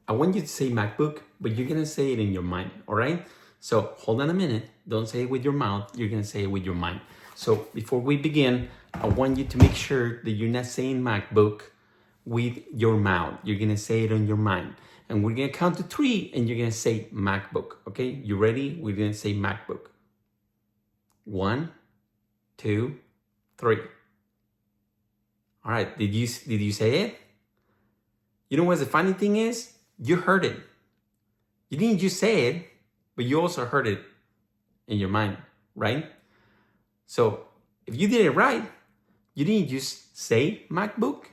I want you to say MacBook, but you're gonna say it in your mind, all right? So hold on a minute. Don't say it with your mouth. You're gonna say it with your mind. So before we begin, I want you to make sure that you're not saying MacBook with your mouth. You're gonna say it on your mind. And we're gonna count to 3 and you're gonna say MacBook, okay? You ready? We're gonna say MacBook. 1, 2, 3. All right, did you say it? You know what the funny thing is? You heard it. You didn't just say it, but you also heard it in your mind, right? So if you did it right, you didn't just say MacBook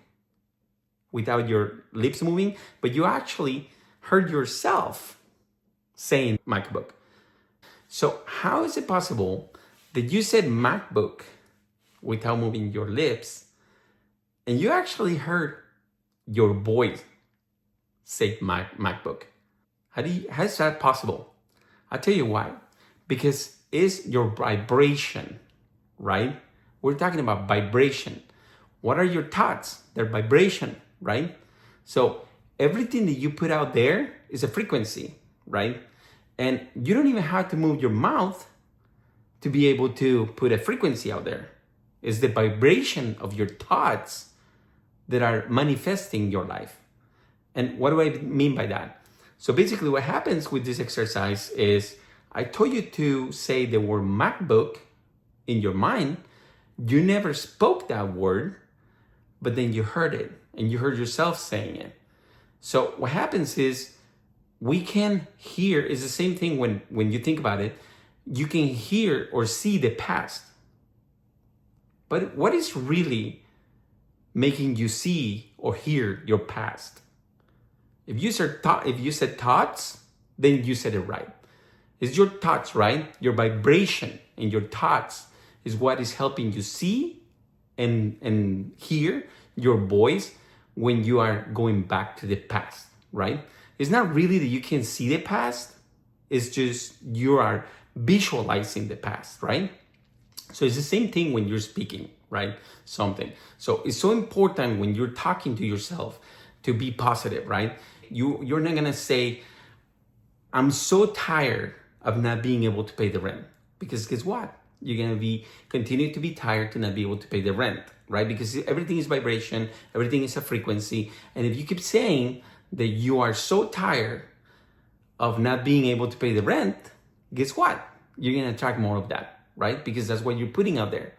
without your lips moving, but you actually heard yourself saying MacBook. So how is it possible that you said MacBook without moving your lips and you actually heard your voice say MacBook? How is that possible? I'll tell you why. Because it's your vibration, right? We're talking about vibration. What are your thoughts? They're vibration, right? So everything that you put out there is a frequency, right? And you don't even have to move your mouth to be able to put a frequency out there. It's the vibration of your thoughts that are manifesting your life. And what do I mean by that? So basically what happens with this exercise is I told you to say the word MacBook in your mind. You never spoke that word, but then you heard it and you heard yourself saying it. So what happens is we can hear, is the same thing when you think about it, you can hear or see the past. But what is really making you see or hear your past? If you said thoughts, then you said it right. It's your thoughts, right? Your vibration and your thoughts is what is helping you see and hear your voice when you are going back to the past, right? It's not really that you can see the past. It's just you are visualizing the past, right? So it's the same thing when you're speaking, right? Something. So it's so important when you're talking to yourself to be positive, right? You're not gonna say, I'm so tired of not being able to pay the rent. Because guess what? You're gonna continue to be tired to not be able to pay the rent, right? Because everything is vibration, everything is a frequency. And if you keep saying that you are so tired of not being able to pay the rent, guess what? You're gonna attract more of that, right? Because that's what you're putting out there.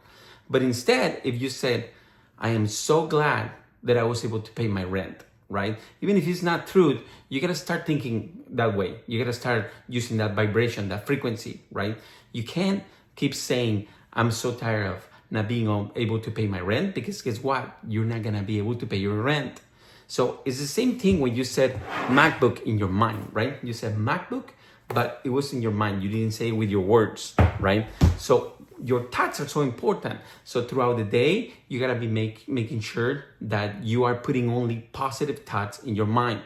But instead, if you said, I am so glad that I was able to pay my rent, right? Even if it's not true, you gotta start thinking that way. You gotta start using that vibration, that frequency, right? You can't keep saying, I'm so tired of not being able to pay my rent, because guess what? You're not gonna be able to pay your rent. So it's the same thing when you said MacBook in your mind, right? You said MacBook, but it was in your mind. You didn't say it with your words, right? So your thoughts are so important. So throughout the day, you gotta be making sure that you are putting only positive thoughts in your mind.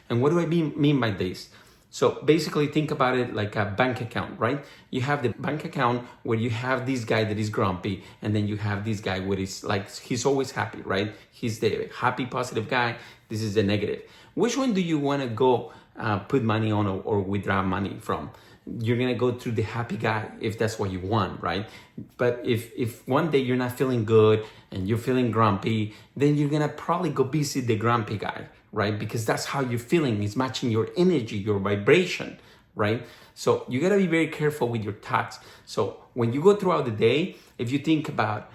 And what do I mean by this? So basically think about it like a bank account, right? You have the bank account where you have this guy that is grumpy, and then you have this guy where it's like, he's always happy, right? He's the happy, positive guy. This is the negative. Which one do you want to go put money on or withdraw money from? You're going to go through the happy guy if that's what you want, right? But if one day you're not feeling good and you're feeling grumpy, then you're going to probably go visit the grumpy guy, right? Because that's how you're feeling. It's matching your energy, your vibration, right? So you got to be very careful with your thoughts. So when you go throughout the day, if you think about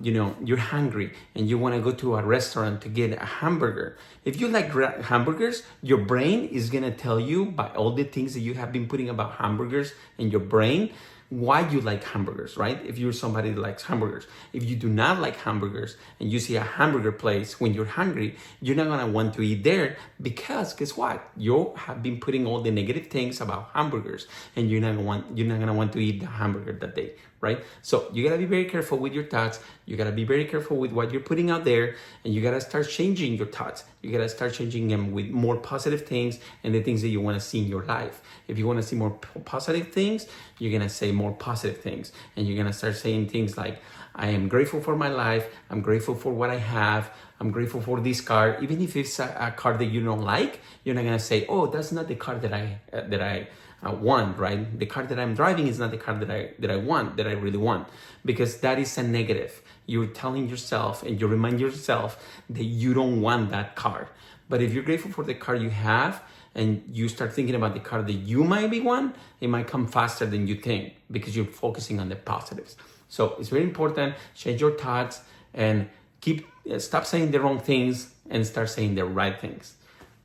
you're hungry and you want to go to a restaurant to get a hamburger. If you like hamburgers, your brain is going to tell you by all the things that you have been putting about hamburgers in your brain, why you like hamburgers, right? If you're somebody that likes hamburgers. If you do not like hamburgers and you see a hamburger place when you're hungry, you're not going to want to eat there, because guess what? You have been putting all the negative things about hamburgers and you're not going to want to eat the hamburger that day, right? So you gotta be very careful with your thoughts. You gotta be very careful with what you're putting out there, and you gotta start changing your thoughts. You gotta start changing them with more positive things and the things that you wanna see in your life. If you wanna see more positive things, you're gonna say more positive things, and you're gonna start saying things like, I am grateful for my life. I'm grateful for what I have. I'm grateful for this car. Even if it's a car that you don't like, you're not gonna say, "Oh, that's not the car that I want." Right? The car that I'm driving is not the car that I want, that I really want, because that is a negative. You're telling yourself and you remind yourself that you don't want that car. But if you're grateful for the car you have, and you start thinking about the car that you might be one, it might come faster than you think because you're focusing on the positives. So it's very important. Change your thoughts and stop saying the wrong things and start saying the right things.